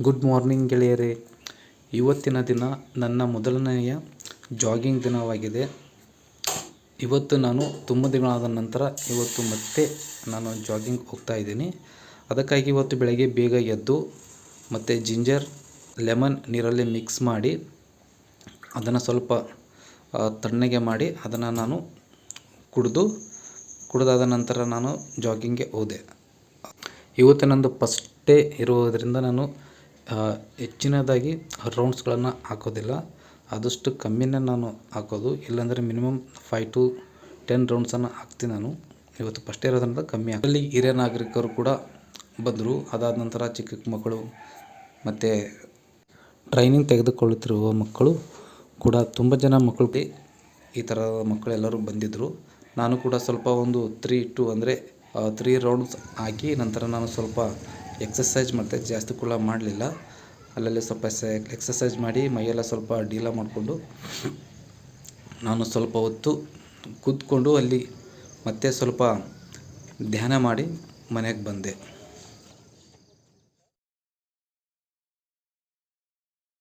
Good morning ಗೆಳೆಯರೇ. ಇವತ್ತಿನ ದಿನ ನನ್ನ ಮೊದಲನೆಯ ಜಾಗಿಂಗ್ ದಿನವಾಗಿದೆ. ಇವತ್ತು ನಾನು ತುಂಬ ದಿನಗಳಾದ ನಂತರ ಇವತ್ತು ಮತ್ತೆ ನಾನು ಜಾಗಿಂಗ್ ಹೋಗ್ತಾ ಇದ್ದೀನಿ. ಅದಕ್ಕಾಗಿ ಇವತ್ತು ಬೆಳಗ್ಗೆ ಬೇಗ ಎದ್ದು ಮತ್ತು ಜಿಂಜರ್ ಲೆಮನ್ ನೀರಲ್ಲಿ ಮಿಕ್ಸ್ ಮಾಡಿ ಅದನ್ನು ಸ್ವಲ್ಪ ತಣ್ಣಗೆ ಮಾಡಿ ಅದನ್ನು ನಾನು ಕುಡಿದಾದ ನಂತರ ನಾನು ಜಾಗಿಂಗ್ಗೆ ಹೋದೆ. ಇವತ್ತು ನಂದು ಫಸ್ಟ್ ಡೇ ಇರುವುದರಿಂದ ನಾನು ಹೆಚ್ಚಿನದಾಗಿ ರೌಂಡ್ಸ್ಗಳನ್ನು ಹಾಕೋದಿಲ್ಲ. ಆದಷ್ಟು ಕಮ್ಮಿನೇ ನಾನು ಹಾಕೋದು. ಇಲ್ಲಾಂದರೆ ಮಿನಿಮಮ್ 5 to 10 ರೌಂಡ್ಸನ್ನು ಹಾಕ್ತೀನಿ ನಾನು. ಇವತ್ತು ಫಸ್ಟ್ ಡೇ ಇರೋದ್ರಿಂದ ಕಮ್ಮಿ ಅಲ್ಲಿ ಹಿರಿಯ ನಾಗರಿಕರು ಕೂಡ ಬಂದರು. ಅದಾದ ನಂತರ ಚಿಕ್ಕ ಮಕ್ಕಳು ಮತ್ತು ಟ್ರೈನಿಂಗ್ ತೆಗೆದುಕೊಳ್ಳುತ್ತಿರುವ ಮಕ್ಕಳು ಕೂಡ ತುಂಬ ಜನ ಮಕ್ಕಳು ಈ ಥರ ಮಕ್ಕಳೆಲ್ಲರೂ ಬಂದಿದ್ದರು. ನಾನು ಕೂಡ ಸ್ವಲ್ಪ ಒಂದು 3 ರೌಂಡ್ಸ್ ಹಾಕಿ ನಂತರ ನಾನು ಸ್ವಲ್ಪ ಎಕ್ಸಸೈಜ್ ಮಾಡಿದೆ. ಜಾಸ್ತಿ ಕೂಡ ಮಾಡಲಿಲ್ಲ. ಅಲ್ಲಲ್ಲಿ ಸ್ವಲ್ಪ ಎಕ್ಸಸೈಜ್ ಮಾಡಿ ಮೈಯೆಲ್ಲ ಸ್ವಲ್ಪ ಡೀಲ ಮಾಡಿಕೊಂಡು ನಾನು ಸ್ವಲ್ಪ ಹೊತ್ತು ಕೂತ್ಕೊಂಡು ಅಲ್ಲಿ ಮತ್ತೆ ಸ್ವಲ್ಪ ಧ್ಯಾನ ಮಾಡಿ ಮನೆಗೆ ಬಂದೆ.